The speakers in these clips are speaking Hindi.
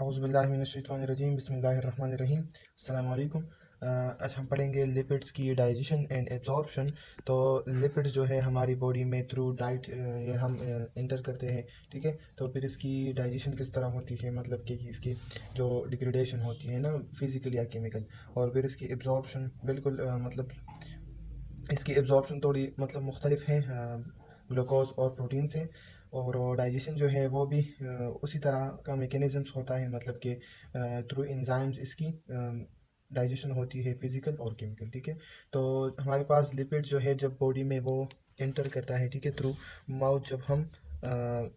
औज़ुबिल्लाहिमिनश्शैतानिर्रजीम बिस्मिल्लाहिर्रहमानिर्रहीम अस्सलाम वालेकुम। आज हम पढ़ेंगे लिपिड्स की डाइजेशन एंड एब्जॉर्प्शन। तो लिपिड्स जो है हमारी बॉडी में थ्रू डाइट ये हम इंटर करते हैं, ठीक है। तो फिर इसकी डाइजेशन किस तरह होती है, मतलब कि इसकी जो डिग्रेडेशन होती है ना फिज़िकल या केमिकल, और फिर इसकी एब्जॉर्प्शन बिल्कुल मतलब इसकी एब्जॉर्प्शन थोड़ी मतलब मुख्तलिफ है ग्लूकोज और प्रोटीन से। और डाइजेशन जो है वो भी उसी तरह का मेकेनिज़म्स होता है, मतलब कि थ्रू एंजाइम्स इसकी डाइजेशन होती है फिज़िकल और केमिकल, ठीक है। तो हमारे पास लिपिड जो है जब बॉडी में वो इंटर करता है, ठीक है, थ्रू माउथ जब हम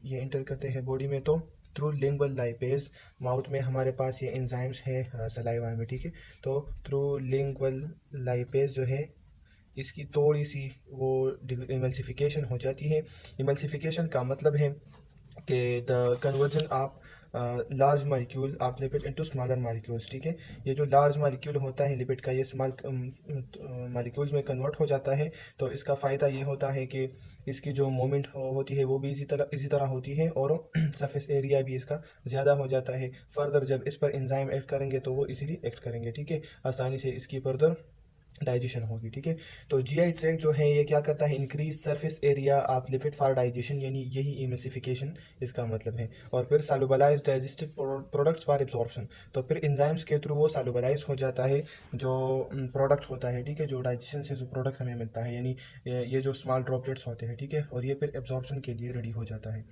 ये इंटर करते हैं बॉडी में, तो थ्रू लिंगुअल लाइपेज माउथ में हमारे पास ये एंजाइम्स है सलाइवा में, ठीक है। तो थ्रू लिंगुअल लाइपेज जो है इसकी थोड़ी सी वो इमल्सिफिकेशन हो जाती है। इमल्सिफिकेशन का मतलब है कि the conversion of large molecule of lipid into smaller molecules, ठीक है। ये जो लार्ज मालिक्यूल होता है लिपिड का, ये स्मॉल मालिक्यूल्स में कन्वर्ट हो जाता है। तो इसका फ़ायदा ये होता है कि इसकी जो मूवमेंट होती है वो भी इसी तरह होती है, और सरफेस एरिया भी इसका ज़्यादा हो जाता है। फर्दर जब इस पर एंजाइम एक्ट करेंगे तो वो इजीली एक्ट करेंगे, ठीक है, आसानी से इसकी फर्दर डाइजेशन होगी, ठीक है। तो जीआई ट्रैक्ट जो है ये क्या करता है, increase surface area of lipid for digestion, यानी यही इमल्सिफिकेशन इसका मतलब है। और फिर सॉल्युबलाइज डाइजेस्टेड प्रोडक्ट्स फॉर एब्जॉर्प्शन, तो फिर एंजाइम्स के थ्रू वो सॉल्युबलाइज हो जाता है जो प्रोडक्ट होता है, ठीक है, जो डाइजेशन से जो प्रोडक्ट हमें मिलता है, यानी ये जो स्मॉल ड्रॉपलेट्स होते हैं, ठीक है, और ये फिर एब्जॉर्प्शन के लिए रेडी हो जाता है।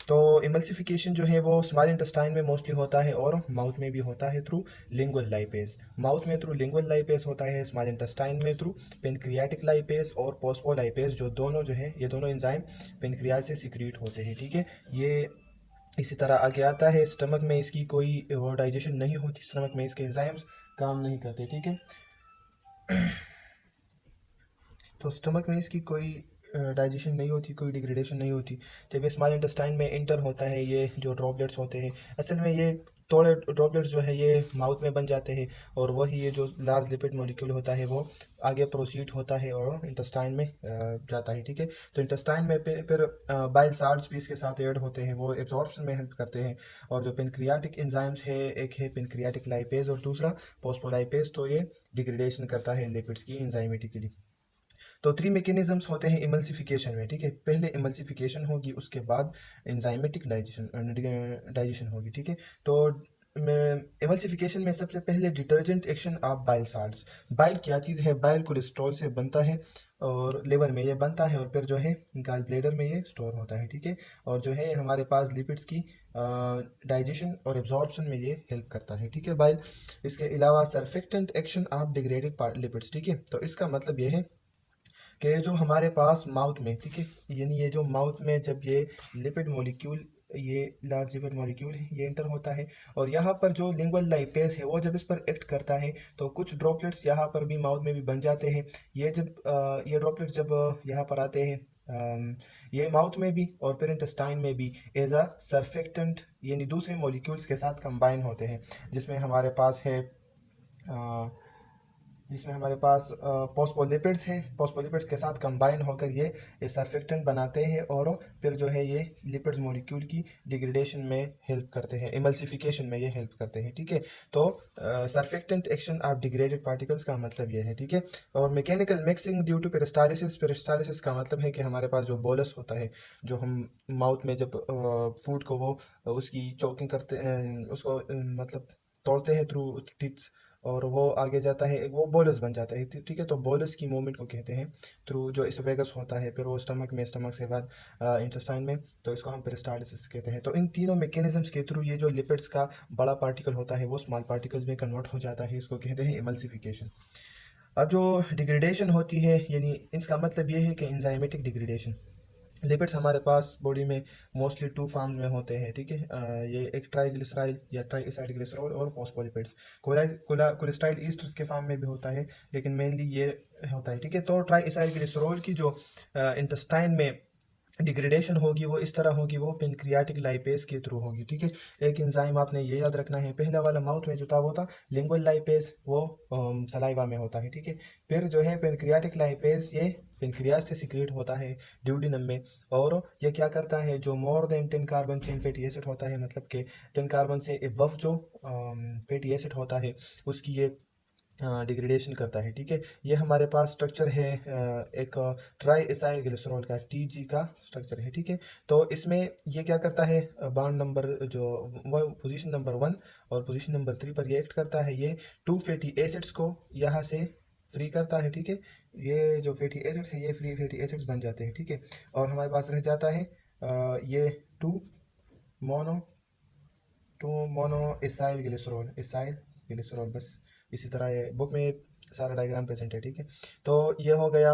तो इमल्सिफिकेशन जो है वो स्मॉल इंटेस्टाइन में मोस्टली होता है और माउथ में भी होता है थ्रू लिंगुअल लाइपेज। माउथ में थ्रू लिंगुअल लाइपेज होता है, स्मॉल इंटेस्टाइन में थ्रू पेनक्रियाटिक लाइपेज और फोस्फोलाइपेज, जो दोनों जो है ये दोनों एंजाइम पेनक्रियाज से सिक्रीट होते हैं, ठीक है। ये इसी तरह आगे आता है स्टमक में, इसकी कोई वो डाइजेशन नहीं होती, स्टमक में इसके एंजाइम्स काम नहीं करते, ठीक है। तो स्टमक में इसकी कोई डाइजेशन नहीं होती, कोई डिग्रेडेशन नहीं होती। जब ये स्मॉल इंटेस्टाइन में इंटर होता है, ये जो ड्रॉपलेट्स होते हैं, असल में ये थोड़े ड्रॉपलेट्स जो है ये माउथ में बन जाते हैं, और वही ये जो लार्ज लिपिड मॉलिक्यूल होता है वो आगे प्रोसीड होता है और इंटेस्टाइन में जाता है, ठीक है। तो इंटेस्टाइन में फिर बाइल साल्ट्स भी इसके साथ ऐड होते हैं, वो एब्जॉर्प्शन में हेल्प करते हैं। और जो पेनक्रियाटिक एंजाइम्स है, एक है पेनक्रियाटिक लाइपेज और दूसरा फोस्फोलाइपेज, तो ये डिग्रेडेशन करता है लिपिड्स की एंजाइमेटिकली। तो थ्री मैकेनिज्म्स होते हैं इमल्सिफिकेशन में, ठीक है। पहले इमल्सिफिकेशन होगी, उसके बाद एंजाइमेटिक डाइजेशन होगी, ठीक है। तो इमल्सिफिकेशन में सबसे पहले detergent action of bile salts. Bile क्या चीज़ है, बाइल कोलेस्ट्रॉल से बनता है और लिवर में ये बनता है, और फिर जो है गाल ब्लेडर में ये स्टोर होता है, ठीक है। और जो है हमारे पास लिपिड्स की डाइजेशन और एब्जॉर्प्शन में ये हेल्प करता है, ठीक है, बाइल। इसके अलावा surfactant action of degraded lipids, ठीक है। तो इसका मतलब ये है कि जो हमारे पास माउथ में, ठीक है, यानी ये जो माउथ में जब ये लिपिड मॉलिक्यूल, ये लार्ज लिपिड मॉलिक्यूल है, ये इंटर होता है, और यहाँ पर जो लिंगुअल लाइपेज है वो जब इस पर एक्ट करता है तो कुछ ड्रॉपलेट्स यहाँ पर भी माउथ में भी बन जाते हैं। ये जब ये ड्रॉपलेट्स जब यहाँ पर आते हैं ये माउथ में भी और फिर इंटेस्टाइन में भी एज अ सर्फेक्टेंट, यानी दूसरे मॉलिक्यूल्स के साथ कंबाइन होते हैं, जिसमें हमारे पास है जिसमें हमारे पास फॉस्फोलिपिड्स हैं। फॉस्फोलिपिड्स के साथ कंबाइन होकर ये सर्फेक्टेंट बनाते हैं, और फिर जो है ये लिपिड्स मॉलिक्यूल की डिग्रेडेशन में हेल्प करते हैं, इमल्सिफिकेशन में ये हेल्प करते हैं, ठीक है। तो surfactant action of degraded particles का मतलब ये है, ठीक है। और mechanical mixing due to peristalsis, peristalsis का मतलब है कि हमारे पास जो बोलस होता है, जो हम माउथ में जब फूड को वो उसकी चोकिंग करते उसको मतलब तोड़ते हैं थ्रू टीथ्स, और वो आगे जाता है, वो बोलस बन जाता है, ठीक है। तो बोलस की मूवमेंट को कहते हैं थ्रू जो इसोफेगस होता है, फिर वो स्टमक में, स्टमक से बाद इंटेस्टाइन में, तो इसको हम पेरिस्टालिसिस कहते हैं। तो इन तीनों मैकेनिज्म्स के थ्रू ये जो लिपिड्स का बड़ा पार्टिकल होता है वो स्मॉल पार्टिकल्स में कन्वर्ट हो जाता है, इसको कहते हैं इमल्सिफिकेशन। अब जो डिग्रेडेशन होती है, यानी इसका मतलब ये है कि एंजाइमेटिक डिग्रेडेशन। लिपिड्स हमारे पास बॉडी में मोस्टली टू फॉर्म्स में होते हैं, ठीक है। ये एक ट्राइग्लिसराइड या ट्राइएसाइड ग्लिसरॉल और फॉस्फोलिपिड्स। कोलेस्ट्राइड ईस्टर्स के फॉर्म में भी होता है, लेकिन मेनली ये होता है, ठीक है। तो ट्राइएसाइड ग्लिसरॉल की जो इंटेस्टाइन में डिग्रेडेशन होगी वो इस तरह होगी, वो पेनक्रियाटिक लाइपेज के थ्रू होगी। ठीक है, एक एंजाइम आपने ये याद रखना है। पहला वाला माउथ में जो था वो था लिंगुअल लाइपेज, वो सलाइवा में होता है। ठीक है, फिर जो है पेनक्रियाटिक लाइपेज ये पेनक्रियाज से सिक्रेट होता है ड्यूडिनम में, और ये क्या करता है, जो more than 10 carbon chain fatty acid होता है, मतलब कि 10 कार्बन से एबव जो फैटी एसिड होता है उसकी ये डिग्रेडेशन करता है। ठीक है, ये हमारे पास स्ट्रक्चर है एक ट्राई एसाइल ग्लिसरॉल का, टीजी का स्ट्रक्चर है। ठीक है, तो इसमें ये क्या करता है, बॉन्ड नंबर जो वो पोजीशन नंबर 1 और पोजीशन नंबर 3 पर ये एक्ट करता है। ये 2 फैटी एसिड्स को यहाँ से फ्री करता है। ठीक है, ये जो फैटी एसिड्स है ये फ्री फैटी एसिड्स बन जाते हैं। ठीक है, और हमारे पास रह जाता है ये two mono two mono acyl glycerol, acyl glycerol. बस इसी तरह ये बुक में सारा डायग्राम प्रेजेंट है। ठीक है, तो ये हो गया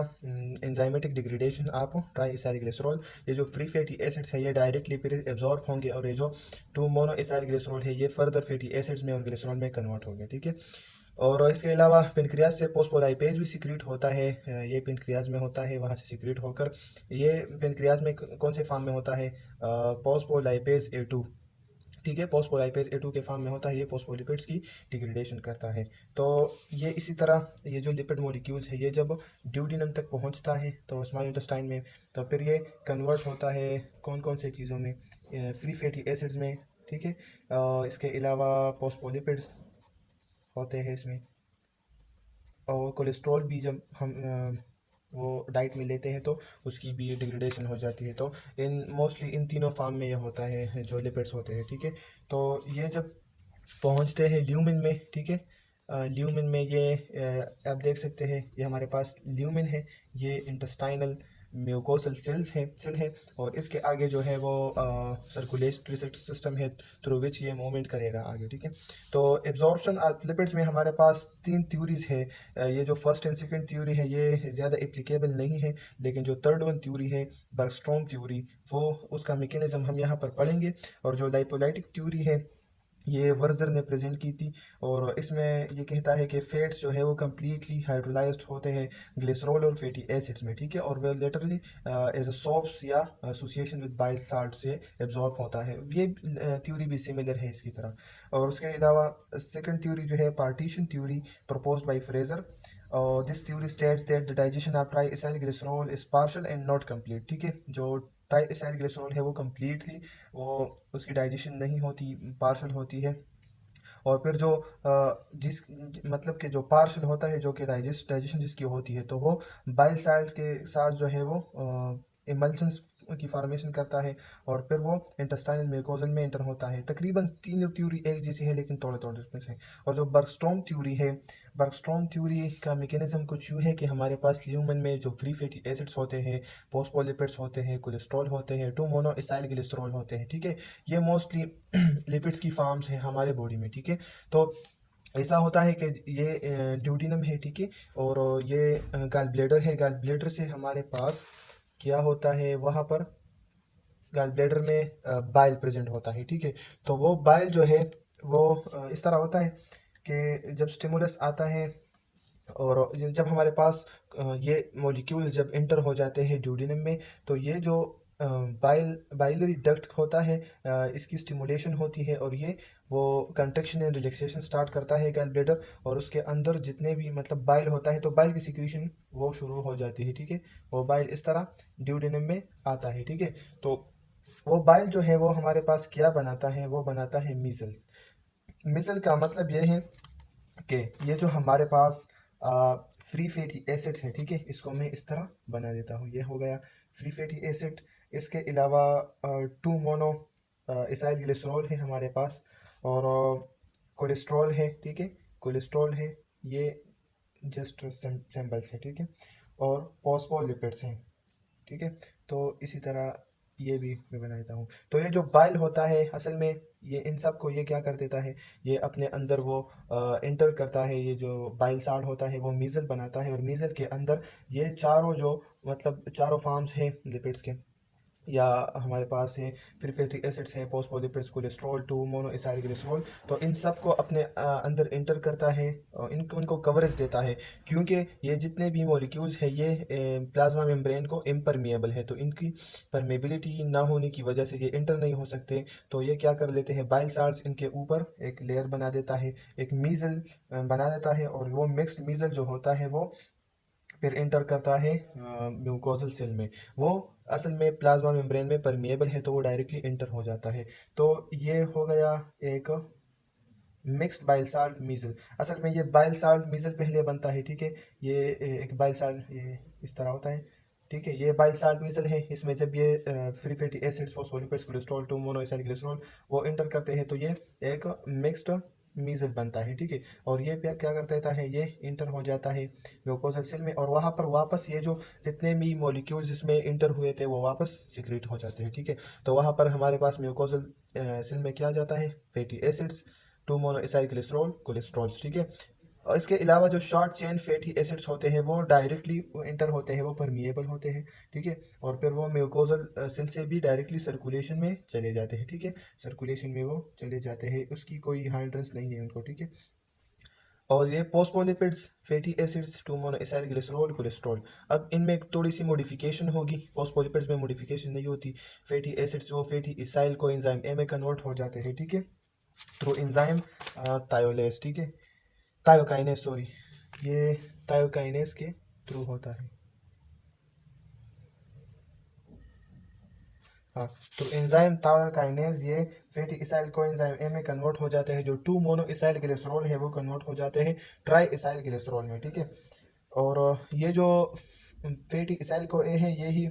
enzymatic degradation of try acyl glycerol. ये जो फ्री फैटी एसिड्स है ये डायरेक्टली फिर एब्जॉर्ब होंगे, और ये जो टू मोनो एसाइल ग्लिसरॉल है ये फर्दर फैटी एसिड्स में और ग्लिसरॉल में कन्वर्ट होंगे। ठीक है, और इसके अलावा पेनक्रियाज से पोस्फोलाइपेज भी सिक्रीट होता है। ये पेनक्रियाज में होता है, वहाँ से सिक्रीट होकर ये पेनक्रियाज में कौन से फॉर्म में होता है, पोस्फोलाइपेज A2। ठीक है, फोस्फोलाइपेज A2 के फॉर्म में होता है, ये फोस्फोलिपिड्स की डिग्रेडेशन करता है। तो ये इसी तरह ये जो लिपिड मॉलिक्यूल्स है ये जब ड्यूडिनम तक पहुंचता है तो स्मॉल इंटेस्टाइन में, तो फिर ये कन्वर्ट होता है कौन कौन से चीज़ों में, फ्री फैटी एसिड्स में। ठीक है, इसके अलावा फोस्फोलिपिड्स होते हैं इसमें, और कोलेस्ट्रॉल भी जब हम वो डाइट में लेते हैं तो उसकी भी डिग्रेडेशन हो जाती है। तो इन मोस्टली इन तीनों फॉर्म में ये होता है जो लिपिड्स होते हैं। ठीक है, तो ये जब पहुंचते हैं ल्यूमिन में। ठीक है, ल्यूमिन में ये आप देख सकते हैं, ये हमारे पास ल्यूमिन है, ये इंटेस्टाइनल म्यूकोसल सेल है, और इसके आगे जो है वो सर्कुलेटरी सिस्टम है थ्रू विच ये मूवमेंट करेगा आगे। ठीक है, तो एब्जॉर्प्शन ऑफ लिपिड्स में हमारे पास 3 थ्योरीज है। ये जो फर्स्ट एंड सेकंड थ्योरी है ये ज़्यादा एप्लीकेबल नहीं है, लेकिन जो थर्ड वन थ्योरी है बर्गस्ट्रोम थ्योरी, वो उसका मैकेनिज्म हम यहाँ पर पढ़ेंगे। और जो लाइपोलाइटिक थ्योरी है ये वर्जर ने प्रेजेंट की थी, और इसमें ये कहता है कि फैट्स जो है वो कम्प्लीटली हाइड्रोलाइज्ड होते हैं ग्लिसरॉल और फैटी एसिड्स में। ठीक है, और वे लेटरली एज अ सॉप्स या एसोसिएशन विद बाइल साल्ट से एब्जॉर्ब होता है। ये थ्योरी भी सिमिलर है इसकी तरह। और उसके अलावा सेकंड थ्योरी जो है partition theory proposed by Frazer, और this theory states that the digestion of triacylglycerol is partial and not complete. ठीक है, जो ट्राई एसाइल ग्लिसरॉल है वो कम्प्लीटली वो उसकी डाइजेशन नहीं होती, पार्शल होती है। और फिर जो जिस मतलब कि जो पार्शल होता है, जो कि डाइजेशन जिसकी होती है, तो वो बाइल साल्ट्स के साथ जो है वो इमल्शंस की फॉर्मेशन करता है, और फिर वो इंटेस्टाइनल म्यूकोजल में एंटर होता है। तकरीबन तीनों थ्योरी एक जैसी है, लेकिन थोड़े थोड़े डिफरेंस है। और जो बर्गस्ट्रोम थ्योरी है, बर्गस्ट्रोम थ्योरी का मैकेनिज्म कुछ यूँ है कि हमारे पास ल्यूमन में जो फ्री फैटी एसिड्स होते हैं, फोस्फोलिपिड्स होते हैं, कोलेस्ट्रॉल होते हैं, 2 मोनो एसाइल ग्लिसरॉल होते हैं। ठीक है, ये मोस्टली लिपिड्स की फॉर्म्स हैं हमारे बॉडी में। ठीक है, तो ऐसा होता है कि ये ड्यूडिनम है। ठीक है, और ये गॉल ब्लेडर है, गॉल ब्लेडर से हमारे पास क्या होता है, वहाँ पर गॉल ब्लेडर में बाइल प्रेजेंट होता है। ठीक है, तो वो बाइल जो है वो इस तरह होता है कि जब स्टिमुलस आता है, और जब हमारे पास ये मॉलिक्यूल जब इंटर हो जाते हैं ड्यूडिनम में, तो ये जो बाइलरी डक्ट होता है इसकी स्टिमुलेशन होती है, और ये वो कंट्रैक्शन एंड रिलैक्सेशन स्टार्ट करता है गॉल ब्लैडर, और उसके अंदर जितने भी मतलब बाइल होता है तो बाइल की सिक्रीशन वो शुरू हो जाती है। ठीक है, वो बाइल इस तरह ड्यूडिनम में आता है। ठीक है, तो वो बाइल जो है वो हमारे पास क्या बनाता है, वो बनाता है मीजल्स। मीजल का मतलब ये है कि ये जो हमारे पास फ्री फैटी एसिड है, ठीक है, इसको मैं इस तरह बना देता हूँ। ये हो गया फ्री फैटी एसिड। इसके अलावा 2 मोनो एसाइल ग्लिसरॉल है हमारे पास, और कोलेस्ट्रॉल है। ठीक है, कोलेस्ट्रॉल है, ये जस्ट सिंबल्स है। ठीक है, और फॉस्फोलिपिड्स हैं। ठीक है, तो इसी तरह ये भी मैं बना देता हूँ। तो ये जो बाइल होता है असल में ये इन सब को ये क्या कर देता है, ये अपने अंदर वो इंटर करता है। ये जो बाइल साल्ट होता है वो मीज़ल बनाता है, और मीज़ल के अंदर ये चारों जो मतलब चारों फॉर्म्स हैं लिपिड्स के, या हमारे पास है फ्री फैटी एसिड्स हैं, phospholipids, cholesterol, 2 mono acyl glycerol. तो इन सब को अपने अंदर इंटर करता है और इनको कवरेज देता है, क्योंकि ये जितने भी मॉलिक्यूल्स हैं ये प्लाज्मा मेम्ब्रेन को इम्परमिएबल है, तो इनकी परमेबिलिटी ना होने की वजह से ये इंटर नहीं हो सकते। तो ये क्या कर लेते हैं, बाइल साल्ट्स इनके ऊपर एक लेयर बना देता है, एक मीजल बना देता है, और वो मिक्स्ड मीजल जो होता है वो फिर इंटर करता है म्यूकोजल सेल में। वो असल में प्लाज्मा मेम्ब्रेन में परमिएबल है तो वो डायरेक्टली इंटर हो जाता है। तो ये हो गया एक मिक्स्ड बाइल साल्ट मीजल। असल में ये बाइल साल्ट मीजल पहले बनता है, ठीक है। ये एक बाइल साल्ट ये इस तरह होता है, ठीक है। ये बाइल साल्ट मीजल है, इसमें जब ये free fatty acids, phospholipids, cholesterol, 2 mono acyl glycerol वो इंटर करते हैं तो ये एक मिक्स्ड मीजल बनता है, ठीक है। और ये क्या कर देता है, ये इंटर हो जाता है म्यूकोजल सेल में, और वहाँ पर वापस ये जो जितने भी मॉलिक्यूल्स इसमें इंटर हुए थे वो वापस सिक्रीट हो जाते हैं, ठीक है। तो वहाँ पर हमारे पास म्यूकोजल सेल में क्या जाता है, fatty acids, 2 mono acyl glycerol, cholesterols, ठीक है। और इसके अलावा जो शॉर्ट चेन फैटी एसिड्स होते हैं वो डायरेक्टली इंटर होते हैं, वो परमिएबल होते हैं, ठीक है। और फिर वो म्यूकोजल सेल से भी डायरेक्टली सर्कुलेशन में चले जाते हैं, ठीक है। सर्कुलेशन में वो चले जाते हैं, उसकी कोई हाइंड्रेंस नहीं है उनको, ठीक है। और ये phospholipids, fatty acids, 2 mono acyl glycerol, cholesterol, अब इनमें एक थोड़ी सी मॉडिफिकेशन होगी। फॉस्फोलिपिड्स में मॉडिफिकेशन नहीं होती। फैटी एसिड्स वो फैटी इसाइल को एंजाइम ए में कन्वर्ट हो जाते हैं, ठीक है, थ्रू एंजाइम थायोलेज, ठीक है, थायोकाइनेस, सॉरी, ये थायोकाइनेस के थ्रू होता है। हाँ, तो एंजाइम थायोकाइनेज ये फैटी इसाइल को एंजाइम ए में कन्वर्ट हो जाते हैं, जो 2 मोनो इसाइल ग्लिसरॉल है वो कन्वर्ट हो जाते हैं ट्राई इसाइल ग्लिसरॉल में, ठीक है। और ये जो फैटी इसाइल को ए है, ये ही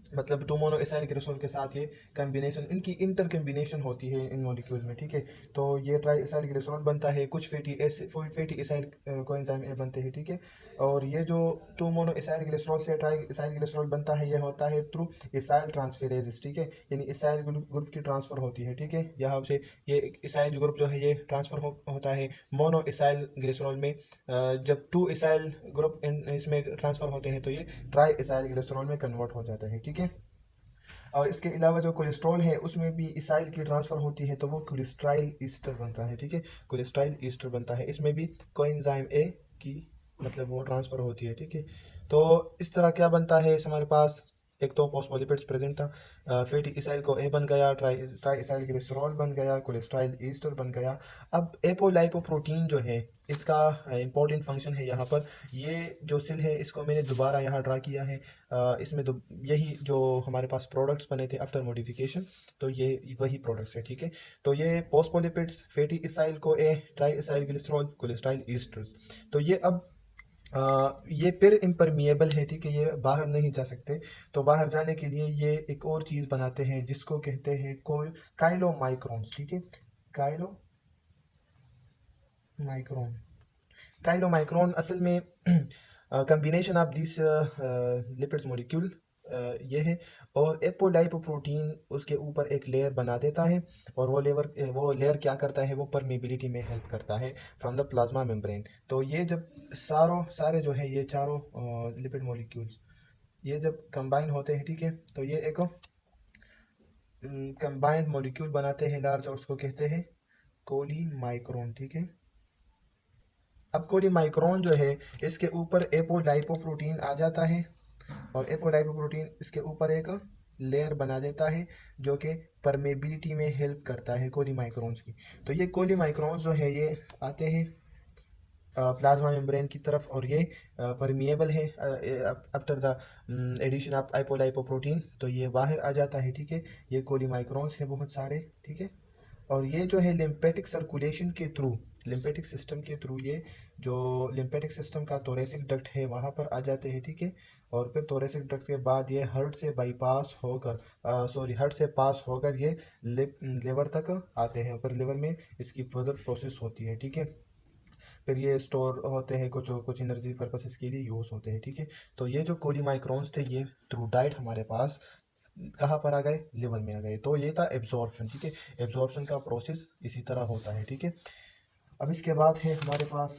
मतलब 2 मोनो एसाइल ग्लिसरॉल के साथ ये कम्बिनेशन, इनकी इंटर कम्बिनेशन होती है इन मॉलिक्यूल्स में, ठीक है। तो ये ट्राई इसाइल ग्लिसरॉल बनता है, कुछ फैटी इसाइल कोएंजाइम ए बनते हैं, ठीक है। और ये जो 2 मोनो एसाइल ग्लिसरॉल से ट्राई इसाइल ग्लिसरॉल बनता है, ये होता है थ्रू इसाइल ट्रांसफेरेज, ठीक है। यानी इसाइल ग्रुप की ट्रांसफर होती है, ठीक है। यहाँ से ये इसाइल ग्रुप जो है ये ट्रांसफर होता है मोनो इसाइल ग्लिसरॉल में। जब 2 इसाइल ग्रुप इसमें ट्रांसफर होते हैं तो ये ट्राई इसाइल ग्लिसरॉल में कन्वर्ट हो जाता है, ठीक है। और इसके अलावा जो कोलेस्ट्रॉल है उसमें भी इसाइल की ट्रांसफ़र होती है तो वो कोलेस्ट्राइल ईस्टर बनता है, ठीक है। कोलेस्ट्राइल ईस्टर बनता है, इसमें भी कोएंजाइम ए की मतलब वो ट्रांसफ़र होती है, ठीक है। तो इस तरह क्या बनता है इस हमारे पास, एक तो फॉस्फोलिपिड्स प्रेजेंट था, फैटी इसाइल को ए बन गया, ट्राई इसाइल ग्लिसरॉल बन गया, कोलेस्ट्राइल ईस्टर बन गया। अब एपोलाइपोप्रोटीन जो है इसका इंपॉर्टेंट फंक्शन है यहाँ पर। ये जो सेल है इसको मैंने दोबारा यहाँ ड्रा किया है। इसमें यही जो हमारे पास प्रोडक्ट्स बने थे आफ्टर मॉडिफिकेशन, तो ये वही प्रोडक्ट्स है, ठीक है। तो ये फॉस्फोलिपिड्स, फैटी इसाइल को ए, ट्राई इसाइल ग्लिसरॉल, कोलेस्ट्राइल ईस्टर्स। तो ये अब ये फिर इम्परमिएबल है, ठीक है, ये बाहर नहीं जा सकते। तो बाहर जाने के लिए ये एक और चीज़ बनाते हैं जिसको कहते हैं काइलोमाइक्रोन्स, ठीक है। काइलो माइक्रोन, काइलोमाइक्रोन असल में combination of this lipids molecule ये है। और एपोलाइपोप्रोटीन उसके ऊपर एक लेयर बना देता है, और वो लेयर क्या करता है, वो परमेबिलिटी में हेल्प करता है फ्रॉम द प्लाज्मा मेम्ब्रेन। तो ये जब सारे जो है ये चारों लिपिड मॉलिक्यूल्स ये जब कंबाइन होते हैं, ठीक है, तो ये एक कंबाइंड मॉलिक्यूल बनाते हैं लार्ज, और उसको कहते हैं कोलीमाइक्रोन, ठीक है। अब कोलीमाइक्रोन जो है इसके ऊपर एपोलाइपोप्रोटीन आ जाता है, और एपोलाइपोप्रोटीन इसके ऊपर एक लेयर बना देता है जो कि परमेबिलिटी में हेल्प करता है कोलीमाइक्रोन्स की। तो ये कोलीमाइक्रोन्स जो है ये आते हैं प्लाज्मा मेम्ब्रेन की तरफ, और ये परमिएबल है आफ्टर द एडिशन ऑफ आइपोलाइपोप्रोटीन, तो ये बाहर आ जाता है, ठीक है। ये कोलीमाइक्रोन्स है बहुत सारे, ठीक है। और ये जो है लिम्फेटिक सर्कुलेशन के थ्रू, लिम्फेटिक सिस्टम के थ्रू, ये जो लिम्फेटिक सिस्टम का थोरेसिक डक्ट है वहाँ पर आ जाते हैं, ठीक है। और फिर थोरेसिक डक्ट के बाद ये हार्ट से बाईपास होकर हार्ट से पास होकर ये लिवर तक आते हैं, फिर लिवर में इसकी फर्दर प्रोसेस होती है, ठीक है। फिर ये स्टोर होते हैं, कुछ एनर्जी पर्पसेस के लिए यूज़ होते हैं, ठीक है। तो ये जो कोलीमाइक्रोन्स थे ये थ्रू डाइट हमारे पास कहाँ पर आ गए, लिवर में आ गए। तो ये था एब्जॉर्प्शन, ठीक है। एब्जॉर्प्शन का प्रोसेस इसी तरह होता है, ठीक है। अब इसके बाद है हमारे पास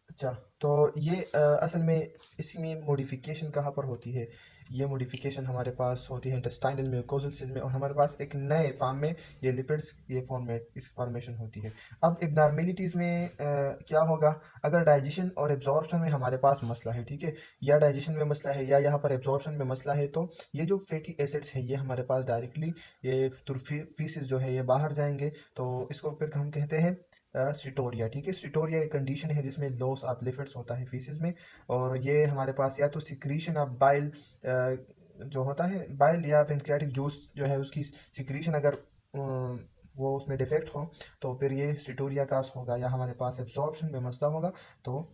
अच्छा, तो ये असल में इसमें मॉडिफिकेशन कहाँ पर होती है, ये मॉडिफिकेशन हमारे पास होती है इंटेस्टाइनल म्यूकोजल सेल में, और हमारे पास एक नए फार्म में ये लिपिड्स ये फॉर्मेट इस फॉर्मेशन होती है। अब एबनॉर्मेलिटीज़ में क्या होगा, अगर डाइजेशन और एब्जॉर्प्शन में हमारे पास मसला है, ठीक है, या डाइजेशन में मसला है या यहाँ पर एब्जॉर्प्शन में मसला है, तो ये जो फैटी एसिड्स हैं ये हमारे पास डायरेक्टली ये थ्रू फीसिस जो है ये बाहर जाएंगे, तो इसको फिर हम कहते हैं स्टिटोरिया। ठीक है, स्टिटोरिया एक कंडीशन है जिसमें लॉस ऑफ लिपिड्स होता है फीसिस में, और ये हमारे पास या तो सिक्रीशन ऑफ बाइल जो होता है बाइल, या पेनक्रियाटिक जूस जो है उसकी सिक्रीशन अगर वो उसमें डिफेक्ट हो तो फिर ये स्टिटोरिया कास होगा, या हमारे पास एब्जॉर्प्शन में मसला होगा तो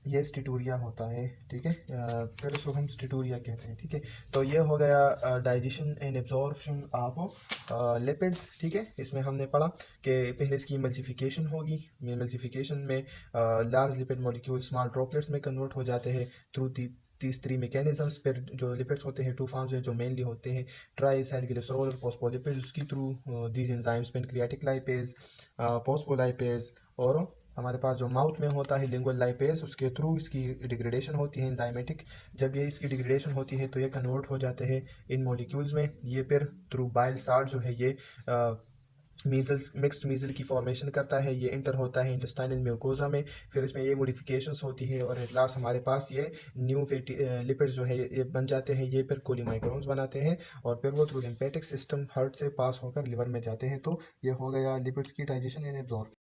ये स्टिटोरिया होता है। ठीक है, फिर उसको हम स्टिटोरिया कहते हैं। ठीक है, तो ये हो गया digestion and absorption of lipids. ठीक है, इसमें हमने पढ़ा कि पहले इसकी एमल्सिफिकेशन होगी, एमल्सिफिकेशन में large lipid molecule small droplets में कन्वर्ट हो जाते हैं थ्रू तीस थ्री मैकेनिज्म्स। फिर जो लिपिड्स होते हैं टू फॉर्म्स में जो मेनली होते हैं ट्राइसाइलग्लिसरॉल और फॉस्फोलिपिड्स, उसकी through these enzymes pancreatic lipase, phospholipase, और हमारे पास जो माउथ में होता है लिंगुअल लाइपेज, उसके थ्रू इसकी डिग्रेडेशन होती है एंजाइमेटिक। जब ये इसकी डिग्रेडेशन होती है तो ये कन्वर्ट हो जाते हैं इन मॉलिक्यूल्स में। ये फिर थ्रू बाइल साल्ट जो है ये मीजल्स मिक्स्ड मीजल की फॉर्मेशन करता है, ये इंटर होता है इंटेस्टाइनल म्यूकोजा में, फिर इसमें ये मॉडिफिकेशंस होती है और एट लास्ट हमारे पास ये न्यू फैटी लिपिड्स जो है ये बन जाते हैं, ये फिर कोलिमाइक्रोन्स बनाते हैं और फिर वो थ्रू लिम्फेटिक सिस्टम हार्ट से पास होकर लिवर में जाते हैं। तो ये हो गया लिपिड्स की डाइजेशन एंड एब्जॉर्प्शन।